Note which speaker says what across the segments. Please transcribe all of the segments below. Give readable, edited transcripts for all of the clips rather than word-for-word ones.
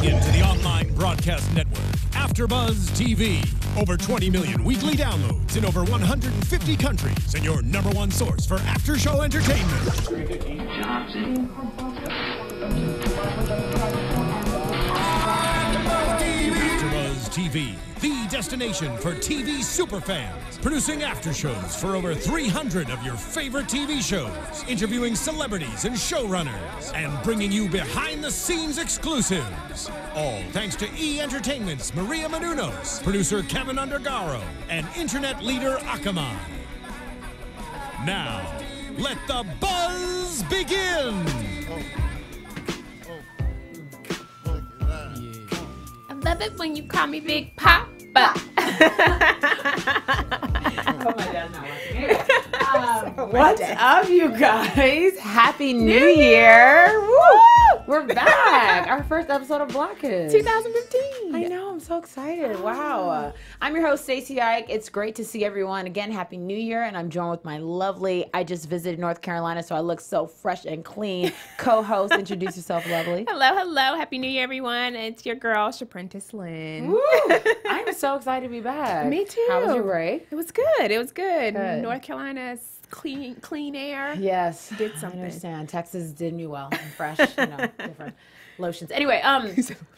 Speaker 1: into the online broadcast network, AFTERBUZZ TV. Over 20 million weekly downloads in over 150 countries, and your #1 source for after-show entertainment. AFTERBUZZ TV, the destination for TV superfans. Producing after-shows for over 300 of your favorite TV shows. Interviewing celebrities and showrunners. And bringing you behind-the-scenes exclusives. All thanks to E! Entertainment's Maria Menounos, producer Kevin Undergaro, and internet leader Akamai. Now, let the buzz begin!
Speaker 2: I love it when you call me Big Papa.
Speaker 3: Oh my God, not watching. What's up, you guys? Happy New Year! Woo! We're back. Our first episode of Blockheads.
Speaker 2: 2015.
Speaker 3: I know, I'm so excited. Wow. I'm your host, Stacy Ike. It's great to see everyone. Again, Happy New Year, and I'm joined with my lovely, I just visited North Carolina, so I look so fresh and clean, co-host. Introduce yourself, lovely.
Speaker 2: Hello, hello. Happy New Year, everyone. It's your girl, Shaprentace, Lynn.
Speaker 3: Woo! I'm so excited to be back.
Speaker 2: Me too.
Speaker 3: How was your break?
Speaker 2: It was good. It was good.
Speaker 3: Good.
Speaker 2: North Carolina's clean air.
Speaker 3: Yes.
Speaker 2: Did something.
Speaker 3: I understand. Texas did me well. I'm fresh, different lotions. Anyway,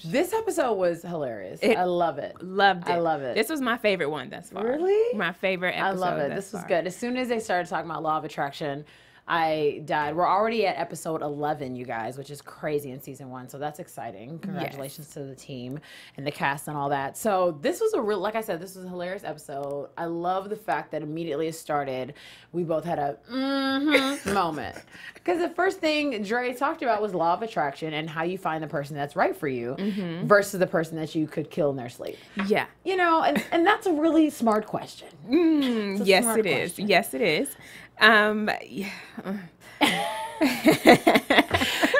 Speaker 3: this episode was hilarious. I love it.
Speaker 2: Loved it.
Speaker 3: I love it.
Speaker 2: This was my favorite one thus far.
Speaker 3: Really?
Speaker 2: My favorite episode.
Speaker 3: I love it. This was good. As soon as they started talking about law of attraction, I died. We're already at episode 11, you guys, which is crazy in season 1. So that's exciting. Congratulations to the team and the cast and all that. So this was a real, like I said, this was a hilarious episode. I love the fact that immediately it started, we both had a moment. Because the first thing Dre talked about was law of attraction and how you find the person that's right for you versus the person that you could kill in their sleep.
Speaker 2: Yeah.
Speaker 3: You know, and that's a really smart question.
Speaker 2: Yes, it is. Yes, it is. Yeah.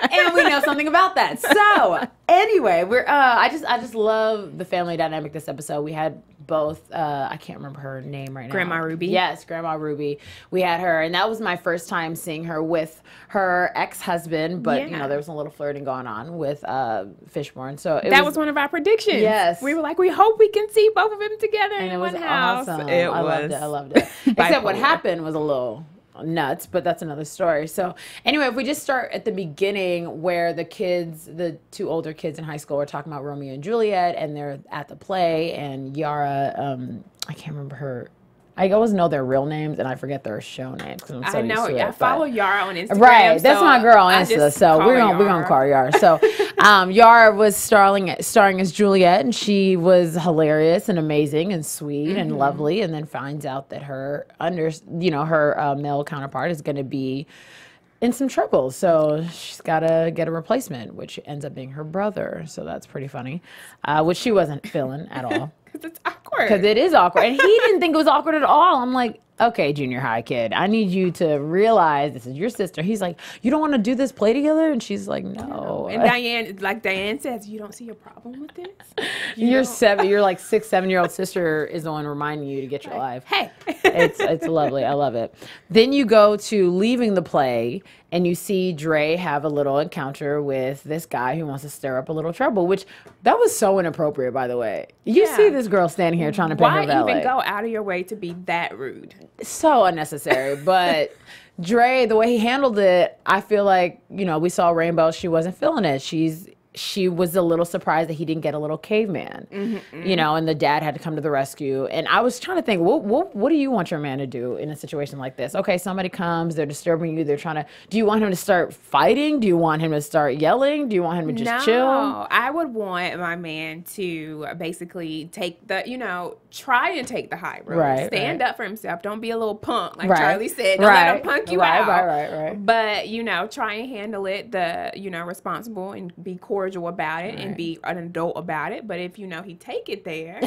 Speaker 3: And we know something about that. So anyway, we're I just love the family dynamic this episode. We had both I can't remember her name right now.
Speaker 2: Grandma Ruby.
Speaker 3: Yes, Grandma Ruby. We had her, and that was my first time seeing her with her ex-husband, but you know, there was a little flirting going on with Fishburne. So
Speaker 2: that was one of our predictions.
Speaker 3: Yes.
Speaker 2: We were like, we hope we can see both of them together
Speaker 3: and
Speaker 2: in
Speaker 3: it was
Speaker 2: one house.
Speaker 3: awesome.
Speaker 2: I
Speaker 3: loved it. Except what happened was a little nuts, but that's another story. So anyway, if we just start at the beginning where the kids, the 2 older kids in high school, are talking about Romeo and Juliet, and they're at the play, and Yara, I can't remember her, I always know their real names and I forget their show names because I'm so used to it.
Speaker 2: I follow Yara on Instagram.
Speaker 3: Right, that's my girl on Insta, so we're
Speaker 2: Yara.
Speaker 3: gonna call her Yara. So Yara was starring as Juliet, and she was hilarious and amazing and sweet and lovely, and then finds out that her male counterpart is going to be in some trouble, so she's got to get a replacement, which ends up being her brother. So that's pretty funny, which she wasn't feeling at all.
Speaker 2: Because it's awkward.
Speaker 3: Because it is awkward. And he didn't think it was awkward at all. I'm like, okay, junior high kid, I need you to realize this is your sister. He's like, you don't want to do this play together? And she's like, no.
Speaker 2: And Diane says, you don't see a problem with this?
Speaker 3: Your 6-7-year-old sister is the one reminding you to get your life.
Speaker 2: Hey.
Speaker 3: It's lovely. I love it. Then you go to leaving the play, and you see Dre have a little encounter with this guy who wants to stir up a little trouble, which that was so inappropriate, by the way. You see this girl standing here trying to pay her valet.
Speaker 2: Why even go out of your way to be that rude?
Speaker 3: So unnecessary. But Dre, the way he handled it, I feel like, we saw Rainbow. She wasn't feeling it. She was a little surprised that he didn't get a little caveman, and the dad had to come to the rescue. And I was trying to think, what do you want your man to do in a situation like this? Okay, somebody comes, they're disturbing you, do you want him to start fighting? Do you want him to start yelling? Do you want him to just chill?
Speaker 2: No, I would want my man to basically take try and take the high road.
Speaker 3: Right,
Speaker 2: Stand up for himself. Don't be a little punk, like
Speaker 3: Right.
Speaker 2: Charlie said. Don't let him punk you out.
Speaker 3: Right.
Speaker 2: But, try and handle it, responsible, and be cordial about it and be an adult about it. But if he take it there,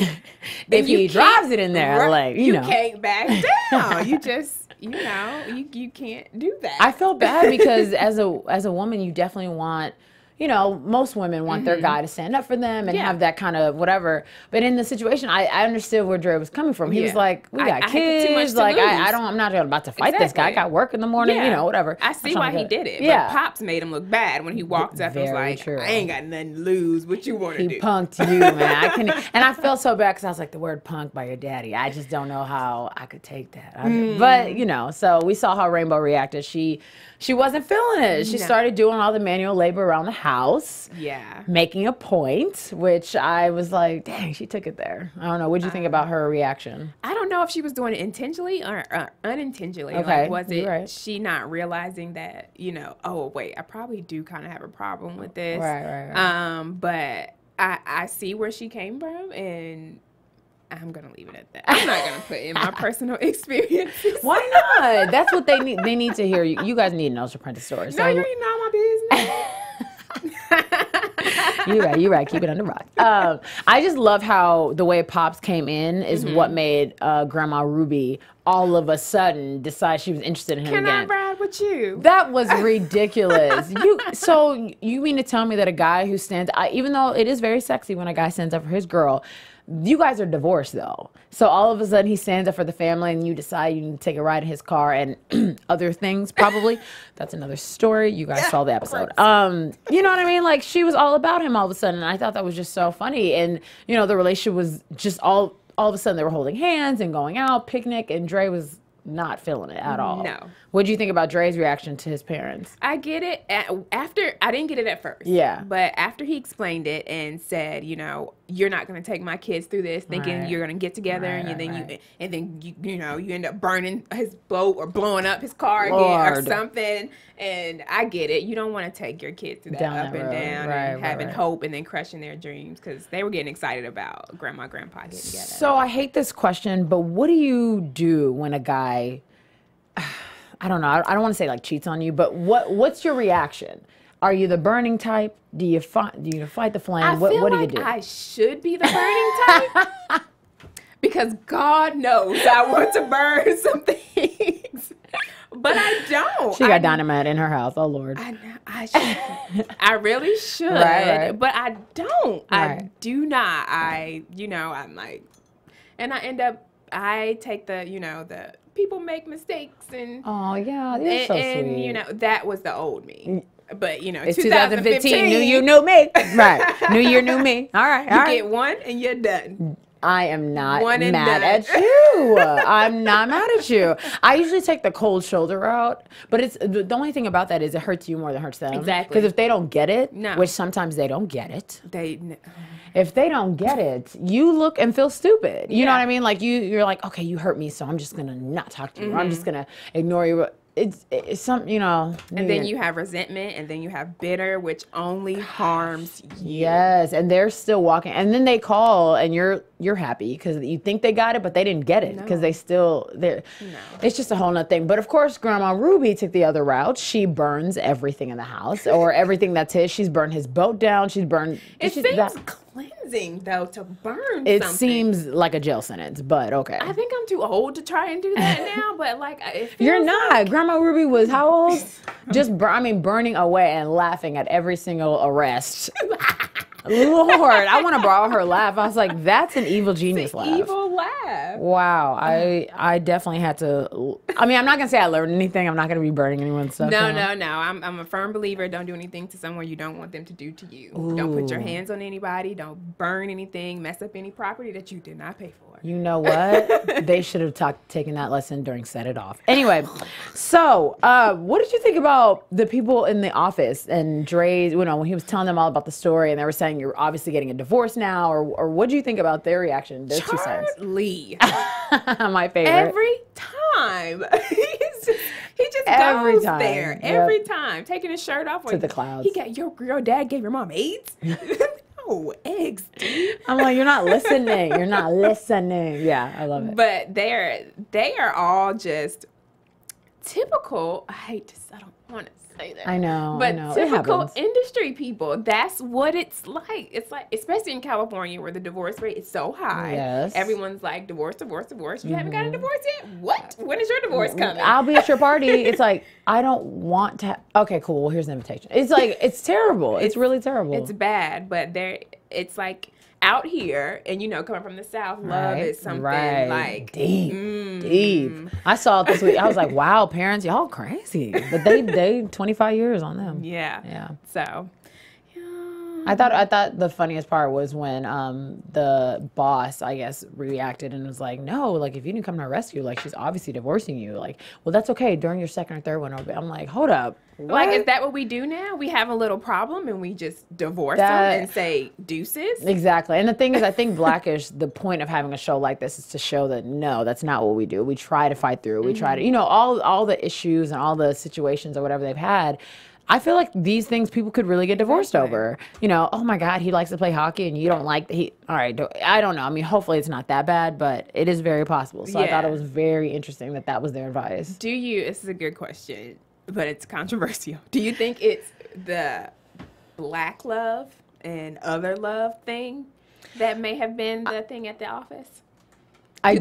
Speaker 3: if he drives it in there,
Speaker 2: you can't back down. You just you can't do that.
Speaker 3: I felt bad because as a woman, you definitely want you know, most women want their guy to stand up for them and have that kind of whatever. But in the situation, I understood where Dre was coming from. He was like, we got kids. Like, I'm not about to fight this guy. I got work in the morning, you know, whatever.
Speaker 2: I see why he did it. But Pops made him look bad when he walked up and was like, I ain't got nothing to lose. What you want to do?
Speaker 3: He punked you, man. And I felt so bad because I was like, the word punk by your daddy. I just don't know how I could take that. But, you know, so we saw how Rainbow reacted. She wasn't feeling it. She started doing all the manual labor around the house. Yeah. Making a point, which I was like, dang, she took it there. I don't know. What'd you think about her reaction?
Speaker 2: I don't know if she was doing it intentionally or unintentionally. Okay. Like, was it she not realizing that, you know, oh, wait, I probably do kind of have a problem with this. Right. But I see where she came from, and I'm going to leave it at that. I'm not going to put in my personal experiences.
Speaker 3: Why not? That's what they need. They need to hear. You guys need to know Shaprentace story.
Speaker 2: So, no, you're not my business.
Speaker 3: You're right. Keep it under rock. I just love how the way Pops came in is what made Grandma Ruby all of a sudden decide she was interested in him again.
Speaker 2: Can I ride with you?
Speaker 3: That was ridiculous. So you mean to tell me that a guy who stands, even though it is very sexy when a guy stands up for his girl, you guys are divorced though. So all of a sudden he stands up for the family and you decide you need to take a ride in his car and other things probably. That's another story. You guys saw the episode. You know what I mean? Like, she was all about him all of a sudden. And I thought that was just so funny. And, you know, the relationship was just all of a sudden they were holding hands and going out, picnic, and Dre was not feeling it at all.
Speaker 2: No.
Speaker 3: What do you think about Dre's reaction to his parents?
Speaker 2: I get it. After I didn't get it at first. Yeah. But after he explained it and said, you know, you're not going to take my kids through this, thinking you're going to get together and then you know you end up burning his boat or blowing up his car again or something. And I get it. You don't want to take your kids through that up and down and having hope and then crushing their dreams, because they were getting excited about grandma, grandpa getting together.
Speaker 3: So I hate this question, but what do you do when a guy, I don't know, I don't want to say like cheats on you, but what's your reaction? Are you the burning type? Do you fight the flame? What do you do?
Speaker 2: I should be the burning type because God knows I want to burn some things, but I don't.
Speaker 3: She got dynamite in her house. Oh Lord.
Speaker 2: I really should, but I don't. I do not. I'm like, and I take the people make mistakes and
Speaker 3: you're so sweet.
Speaker 2: And you know, that was the old me. But you know,
Speaker 3: it's 2015. New year, new me. Right. New year, new me. All right.
Speaker 2: You get one and you're done.
Speaker 3: I am not mad at you. I'm not mad at you. I usually take the cold shoulder route, but it's the only thing about that is it hurts you more than it hurts them. Exactly. Because if they don't get it, which sometimes they don't get it. If they don't get it, you look and feel stupid. You know what I mean? Like you're like, okay, you hurt me, so I'm just gonna not talk to you. Or I'm just gonna ignore you. It's some, you know.
Speaker 2: And then you have resentment, and then you have bitter, which only harms you.
Speaker 3: Yes, and they're still walking, and then they call, and you're happy because you think they got it, but they didn't get it because it's just a whole nother thing. But of course, Grandma Ruby took the other route. She burns everything in the house or everything that's his. She's burned his boat down. She's burned.
Speaker 2: It seems cleansing though to burn.
Speaker 3: It seems like a jail sentence, but okay.
Speaker 2: I think I'm too old to try and do that now, but like
Speaker 3: you're not. Like, Grandma Ruby was how old? Just burning away and laughing at every single arrest. Lord, I want to borrow her laugh. I was like, that's an evil genius laugh.
Speaker 2: Evil laugh.
Speaker 3: Wow. I definitely had to. I mean, I'm not going to say I learned anything. I'm not going to be burning anyone's stuff.
Speaker 2: No. I'm a firm believer. Don't do anything to someone you don't want them to do to you. Ooh. Don't put your hands on anybody. Don't burn anything. Mess up any property that you did not pay for.
Speaker 3: You know what? They should have taken that lesson during Set It Off. Anyway, so what did you think about the people in the office and Dre's, you know, when he was telling them all about the story and they were saying you're obviously getting a divorce now, or what do you think about their reaction, their 2 cents?
Speaker 2: Charlie.
Speaker 3: My favorite.
Speaker 2: Every time. He just goes there. Every time. Taking his shirt off.
Speaker 3: To the clouds.
Speaker 2: He got your dad gave your mom AIDS? No, eggs, dude.
Speaker 3: I'm like, you're not listening. You're not listening. Yeah, I love it.
Speaker 2: But they are all just typical. I want to say that.
Speaker 3: I know.
Speaker 2: But
Speaker 3: I know.
Speaker 2: typical industry people, that's what it's like. It's like, especially in California where the divorce rate is so high.
Speaker 3: Yes.
Speaker 2: Everyone's like, divorce, divorce, divorce. You haven't got a divorce yet? What? When is your divorce coming?
Speaker 3: I'll be at your party. It's like, I don't want to. Okay, cool. Well, here's an invitation. It's like, it's terrible. It's really terrible.
Speaker 2: It's bad, but it's like, out here, and you know, coming from the South, love is something like
Speaker 3: deep. I saw it this week. I was like, wow, parents, y'all crazy. But they 25 years on them.
Speaker 2: Yeah. So
Speaker 3: I thought the funniest part was when the boss, I guess, reacted and was like, no, like if you didn't come to our rescue, like she's obviously divorcing you. Like, well, that's okay during your second or third one. I'm like, hold up. What?
Speaker 2: Like, is that what we do now? We have a little problem and we just divorce them and say deuces?
Speaker 3: Exactly. And the thing is, I think Blackish, the point of having a show like this is to show that, no, that's not what we do. We try to fight through. We try to, you know, all the issues and all the situations or whatever they've had. I feel like these things people could really get divorced over. You know, oh my God, he likes to play hockey and you don't like all right, I don't know. I mean, hopefully it's not that bad, but it is very possible. So I thought it was very interesting that was their advice.
Speaker 2: This is a good question, but it's controversial. Do you think it's the black love and other love thing that may have been the thing at the office?
Speaker 3: I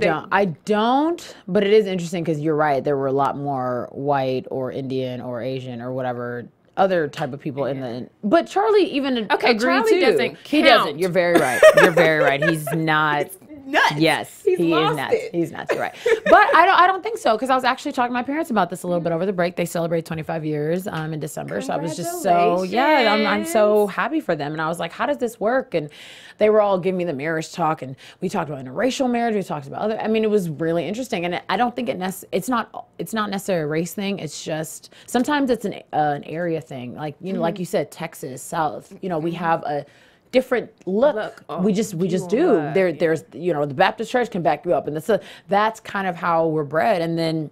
Speaker 3: don't, but it is interesting because you're right. There were a lot more white or Indian or Asian or whatever other type of people in the. But Charlie even agreed
Speaker 2: Charlie
Speaker 3: too.
Speaker 2: Doesn't count.
Speaker 3: He doesn't. You're very right. You're very right. He's not.
Speaker 2: Nuts.
Speaker 3: Yes, he is nuts. He's nuts. You're right. But I don't think so because I was actually talking to my parents about this a little bit over the break. They celebrate 25 years in December, so I was just I'm so happy for them. And I was like, how does this work? And they were all giving me the marriage talk, and we talked about interracial marriage. We talked about other. I mean, it was really interesting, and I don't think it's not necessarily a race thing. It's just sometimes it's an area thing. Like like you said, Texas, South. You know, we have a different look. We just do. There's the Baptist church can back you up, and that's kind of how we're bred. And then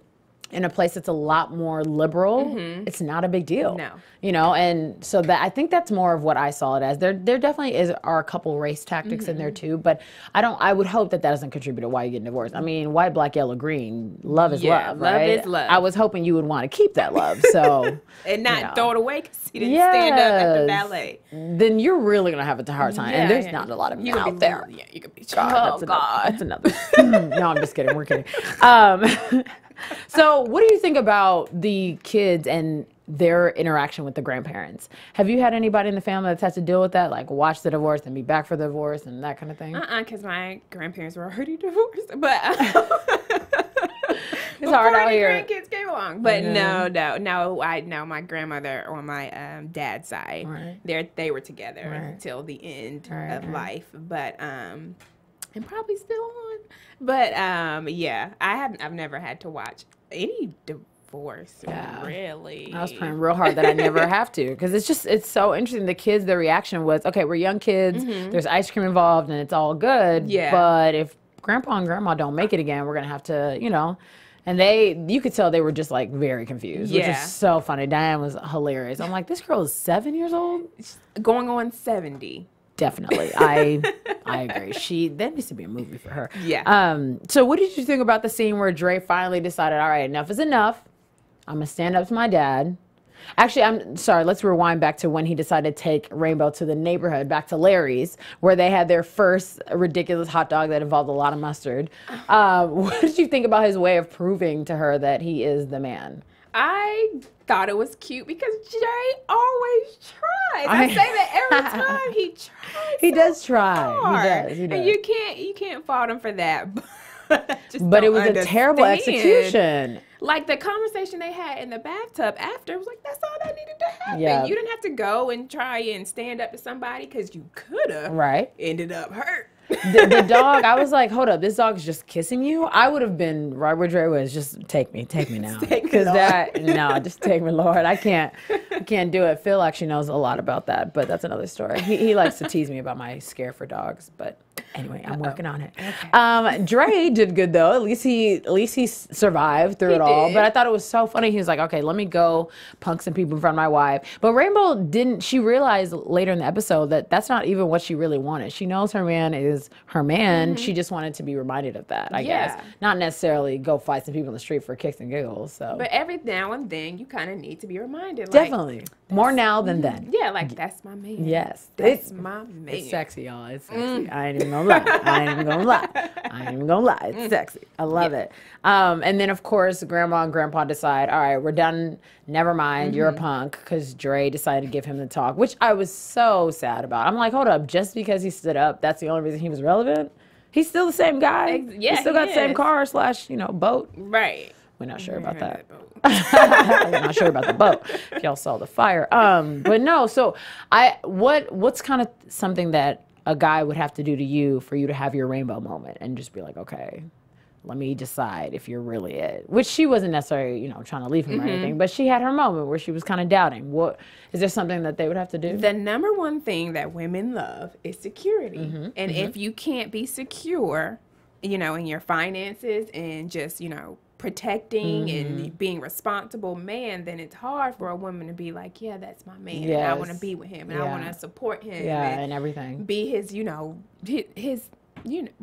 Speaker 3: in a place that's a lot more liberal, it's not a big deal.
Speaker 2: No.
Speaker 3: And so that I think that's more of what I saw it as. There definitely are a couple race tactics in there too, but I would hope that doesn't contribute to why you're getting divorced. I mean, white, black, yellow, green, love is love, right?
Speaker 2: Love is love.
Speaker 3: I was hoping you would want to keep that love, so
Speaker 2: and not throw it away because you didn't stand up at the ballet.
Speaker 3: Then you're really gonna have a hard time, and there's not a lot of men out there.
Speaker 2: Yeah, you could be.
Speaker 3: God, that's another. No, I'm just kidding. We're kidding. So what do you think about the kids and their interaction with the grandparents? Have you had anybody in the family that's had to deal with that, like watch the divorce and be back for the divorce and that kind of thing?
Speaker 2: Because my grandparents were already divorced, but
Speaker 3: it's hard out here.
Speaker 2: Grandkids came along, but no. I know my grandmother on my dad's side. They were together until the end of life, but and probably still on. But I've never had to watch any divorce really.
Speaker 3: I was praying real hard that I never have to, because it's so interesting. The kids, their reaction was, okay, we're young kids, there's ice cream involved and it's all good. Yeah. But if grandpa and grandma don't make it again, we're gonna have to, and you could tell they were just like very confused, which is so funny. Diane was hilarious. I'm like, this girl is 7 years old?
Speaker 2: Going on 70.
Speaker 3: Definitely. I agree. That needs to be a movie for her.
Speaker 2: Yeah.
Speaker 3: So what did you think about the scene where Dre finally decided, all right, enough is enough. I'm going to stand up to my dad. Actually, I'm sorry. Let's rewind back to when he decided to take Rainbow to the neighborhood, back to Larry's, where they had their first ridiculous hot dog that involved a lot of mustard. What did you think about his way of proving to her that he is the man?
Speaker 2: I thought it was cute because Jay always tries. I say that every time he tries.
Speaker 3: He does try. He does.
Speaker 2: And you can't fault him for that.
Speaker 3: But it was a terrible execution.
Speaker 2: Like the conversation they had in the bathtub after, it was like, that's all that needed to happen. Yeah. You didn't have to go and try and stand up to somebody because you could have ended up hurt.
Speaker 3: The dog, I was like, hold up, this dog is just kissing you? I would have been right where Dre was, just take me now. Just take me, Lord. I can't do it. Phil actually knows a lot about that, but that's another story. He likes to tease me about my scare for dogs, but Anyway, I'm working on it. Okay. Dre did good though. At least he survived through it all. But I thought it was so funny. He was like, okay, let me go punk some people in front of my wife. But Rainbow didn't. She realized later in the episode that that's not even what she really wanted. She knows her man is her man. She just wanted to be reminded of that. I guess not necessarily go fight some people in the street for kicks and giggles. So,
Speaker 2: but every now and then you kind of need to be reminded.
Speaker 3: Definitely more now than then.
Speaker 2: Yeah, like that's my man.
Speaker 3: Yes,
Speaker 2: that's my man.
Speaker 3: It's sexy, y'all. It's sexy. I ain't even gonna lie. I ain't even gonna lie. It's sexy. I love it. And then of course, Grandma and Grandpa decide, all right, we're done. Never mind. You're a punk, because Dre decided to give him the talk, which I was so sad about. I'm like, hold up, just because he stood up, that's the only reason he was relevant? He's still the same guy.
Speaker 2: Yeah,
Speaker 3: he still got the same car / boat.
Speaker 2: Right.
Speaker 3: We're not sure about that. We're not sure about the boat. If y'all saw the fire. But no, so what's kind of something that a guy would have to do to you for you to have your rainbow moment and just be like, okay, let me decide if you're really it. Which she wasn't necessarily, trying to leave him or anything, but she had her moment where she was kind of doubting. What is there something that they would have to do?
Speaker 2: The number one thing that women love is security. And if you can't be secure, in your finances and just, protecting and being responsible man, then it's hard for a woman to be like, yeah, that's my man. And I want to be with him and I want to support him.
Speaker 3: And everything.
Speaker 2: Be his, his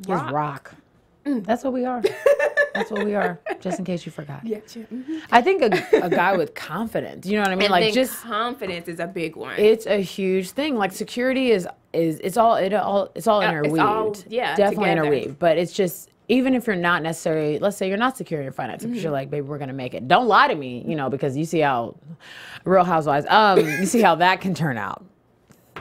Speaker 2: rock.
Speaker 3: That's what we are. That's what we are. Just in case you forgot.
Speaker 2: Yeah.
Speaker 3: I think a guy with confidence. You know what I mean?
Speaker 2: And just confidence is a big one.
Speaker 3: It's a huge thing. Like security is it's all interweaved. Definitely interweaved. But it's just, even if you're not necessarily, let's say you're not secure in your finances, because you're like, baby, we're gonna make it. Don't lie to me, because you see how Real Housewives, you see how that can turn out.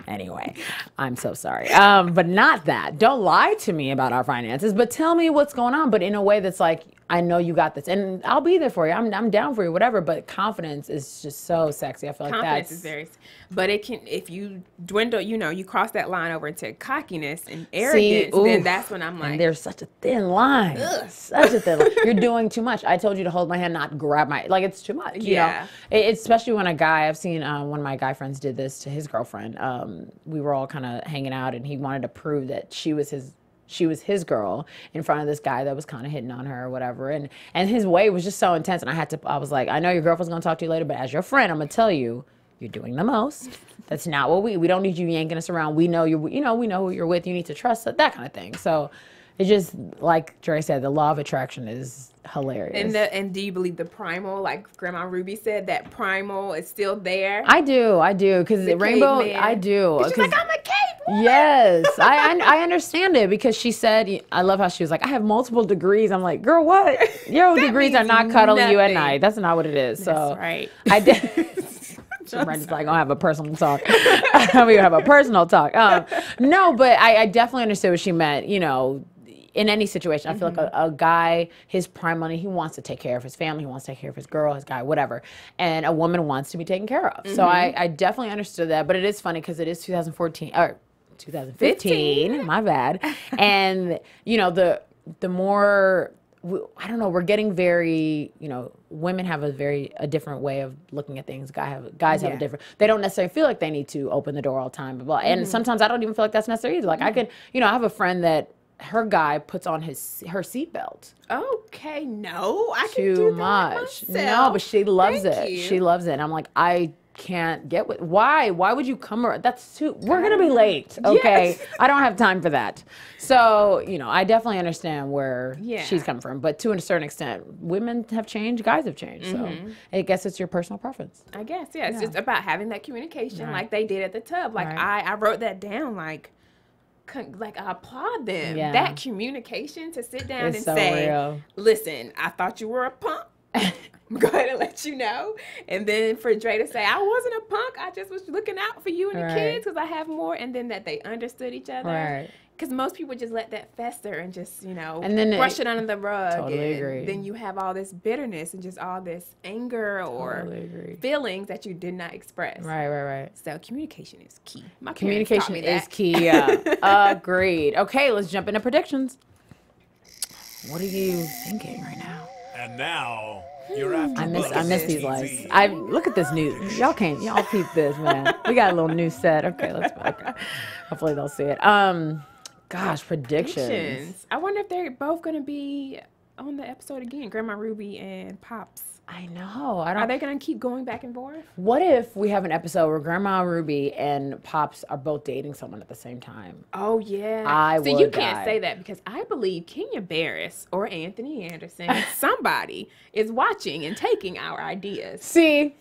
Speaker 3: Anyway, I'm so sorry. But not that. Don't lie to me about our finances, but tell me what's going on, but in a way that's like, I know you got this, and I'll be there for you. I'm down for you, whatever. But confidence is just so sexy. I feel like
Speaker 2: confidence is very, but it can, if you dwindle, you cross that line over into cockiness and arrogance, then that's when I'm like,
Speaker 3: and there's such a thin line, such a thin line. You're doing too much. I told you to hold my hand, not grab my, like it's too much. You know? Especially when a guy, I've seen one of my guy friends did this to his girlfriend. We were all kind of hanging out, and he wanted to prove that she was his girl in front of this guy that was kind of hitting on her or whatever. And his way was just so intense. And I was like, I know your girlfriend's going to talk to you later, but as your friend, I'm going to tell you, you're doing the most. That's not what we don't need you yanking us around. We know we know who you're with. You need to trust that kind of thing. So it's just, like Dre said, the law of attraction is hilarious.
Speaker 2: And do you believe the primal, like Grandma Ruby said, that primal is still there?
Speaker 3: I do. Because Rainbow, I do.
Speaker 2: She's like, I'm a caveman.
Speaker 3: Yes. I understand it, because she said, I love how she was like, I have multiple degrees. I'm like, girl, what? Your degrees are not cuddling you at night. That's not what it is.
Speaker 2: That's right.
Speaker 3: I did. Shaprentace like, gonna have a personal talk. We're gonna have a personal talk. No, but I definitely understood what she meant, in any situation. I feel like a guy, his prime money, he wants to take care of his family, he wants to take care of his girl, his guy, whatever. And a woman wants to be taken care of. So I definitely understood that. But it is funny, because it is 2015, my bad. And, the more, I don't know, we're getting very, women have a different way of looking at things. Guys have a different, they don't necessarily feel like they need to open the door all the time. Blah, blah. And sometimes I don't even feel like that's necessary either. Like I could, I have a friend that her guy puts on her seatbelt.
Speaker 2: Okay, no, I can
Speaker 3: too
Speaker 2: do that
Speaker 3: much.
Speaker 2: Myself.
Speaker 3: No, but she loves
Speaker 2: Thank
Speaker 3: it.
Speaker 2: you.
Speaker 3: She loves it. And I'm like, I can't get with. Why would you come around? That's too. We're gonna be late. Okay, yes. I don't have time for that. So I definitely understand where she's coming from. But to a certain extent, women have changed, guys have changed. So I guess it's your personal preference.
Speaker 2: I guess it's just about having that communication, like they did at the tub. Like I wrote that down, like I applaud them. That communication to sit down and say, real. Listen, I thought you were a punk. I'm going to let you know. And then for Dre to say, I wasn't a punk. I just was looking out for you and the kids because I have more. And then that they understood each other. Because most people just let that fester and just, and then brush it under the rug.
Speaker 3: Totally
Speaker 2: and
Speaker 3: agree.
Speaker 2: then you have all this bitterness and just all this anger or feelings that you did not express.
Speaker 3: Right.
Speaker 2: So communication is key. My
Speaker 3: communication is key. Agreed. Okay, let's jump into predictions. What are you thinking right now?
Speaker 1: And now, you're AFTERBUZZ.
Speaker 3: I miss these lights. Look at this new. Y'all peep this, man. We got a little new set. Okay, let's. Okay. Hopefully they'll see it. Gosh, predictions.
Speaker 2: I wonder if they're both going to be on the episode again, Grandma Ruby and Pops.
Speaker 3: I know.
Speaker 2: Are they going to keep going back and forth?
Speaker 3: What if we have an episode where Grandma Ruby and Pops are both dating someone at the same time?
Speaker 2: Oh, yeah. You can't say that because I believe Kenya Barris or Anthony Anderson, somebody is watching and taking our ideas.
Speaker 3: See?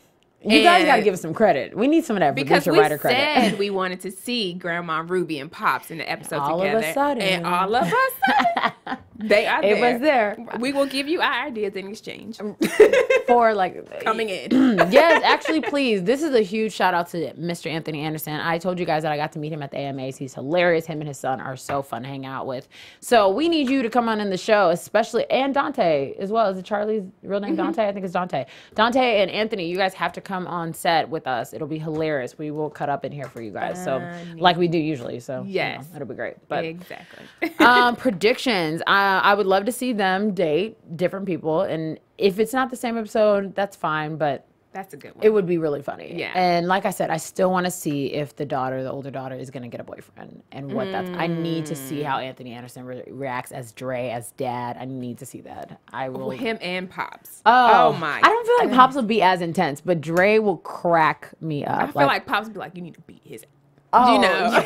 Speaker 3: You guys got to give us some credit. We need some of that
Speaker 2: because
Speaker 3: writer credit.
Speaker 2: Because we said we wanted to see Grandma Ruby and Pops in the episode
Speaker 3: all
Speaker 2: together.
Speaker 3: Of a sudden.
Speaker 2: And all of a sudden, they are there.
Speaker 3: It was there.
Speaker 2: We will give you our ideas in exchange.
Speaker 3: For like...
Speaker 2: Coming in.
Speaker 3: Yes, actually, please. This is a huge shout out to Mr. Anthony Anderson. I told you guys that I got to meet him at the AMAs. He's hilarious. Him and his son are so fun to hang out with. So we need you to come on in the show, especially, and Dante as well. Is it Charlie's real name Dante? I think it's Dante. Dante and Anthony, you guys have to come on set with us. It'll be hilarious. We will cut up in here for you guys. So like we do usually. So
Speaker 2: yes,
Speaker 3: it'll be great. But
Speaker 2: exactly.
Speaker 3: Predictions. I would love to see them date different people, and if it's not the same episode, that's fine. But
Speaker 2: that's a good one.
Speaker 3: It would be really funny.
Speaker 2: Yeah.
Speaker 3: And like I said, I still want to see if the older daughter, is going to get a boyfriend and what that's. I need to see how Anthony Anderson reacts as Dre, as dad. I need to see that. I will.
Speaker 2: Him and Pops.
Speaker 3: Oh
Speaker 2: my.
Speaker 3: I don't feel like Pops will be as intense, but Dre will crack me up.
Speaker 2: I feel like Pops will be like, you need to beat his.
Speaker 3: Oh,
Speaker 2: you know.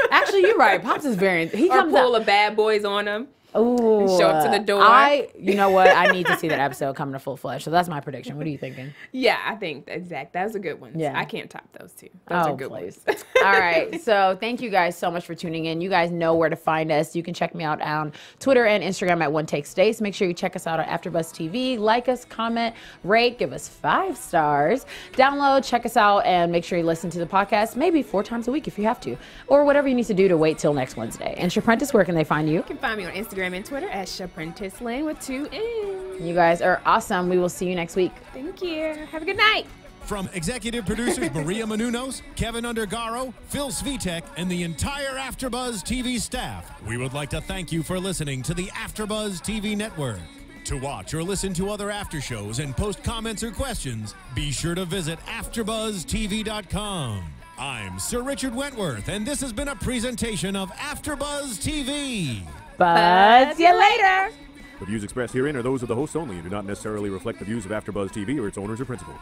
Speaker 3: Actually, you're right. Pops is very. He comes
Speaker 2: pull a Bad Boys on him.
Speaker 3: Ooh,
Speaker 2: show up to the door.
Speaker 3: You know what? I need to see that episode coming to full flesh. So that's my prediction. What are you thinking?
Speaker 2: Yeah, I think that's a good one. Yeah, I can't top those two. Those are good ones.
Speaker 3: All right. So thank you guys so much for tuning in. You guys know where to find us. You can check me out on Twitter and Instagram at OneTakeStace. Make sure you check us out on AfterBuzz TV. Like us, comment, rate, give us 5 stars. Download, check us out, and make sure you listen to the podcast maybe 4 times a week if you have to, or whatever you need to do to wait till next Wednesday. And Shaprentace, where can they find you?
Speaker 2: You can find me on Instagram and Twitter at Shaprentace Lynn with 2 N's.
Speaker 3: You guys are awesome. We will see you next week.
Speaker 2: Thank you. Have a good night.
Speaker 1: From executive producers Maria Menounos, Kevin Undergaro, Phil Svitek, and the entire AfterBuzz TV staff, we would like to thank you for listening to the AfterBuzz TV network. To watch or listen to other after shows and post comments or questions, be sure to visit AfterBuzzTV.com. I'm Sir Richard Wentworth, and this has been a presentation of AfterBuzz TV.
Speaker 3: Buzz you later.
Speaker 4: The views expressed herein are those of the hosts only and do not necessarily reflect the views of AfterBuzz TV or its owners or principals.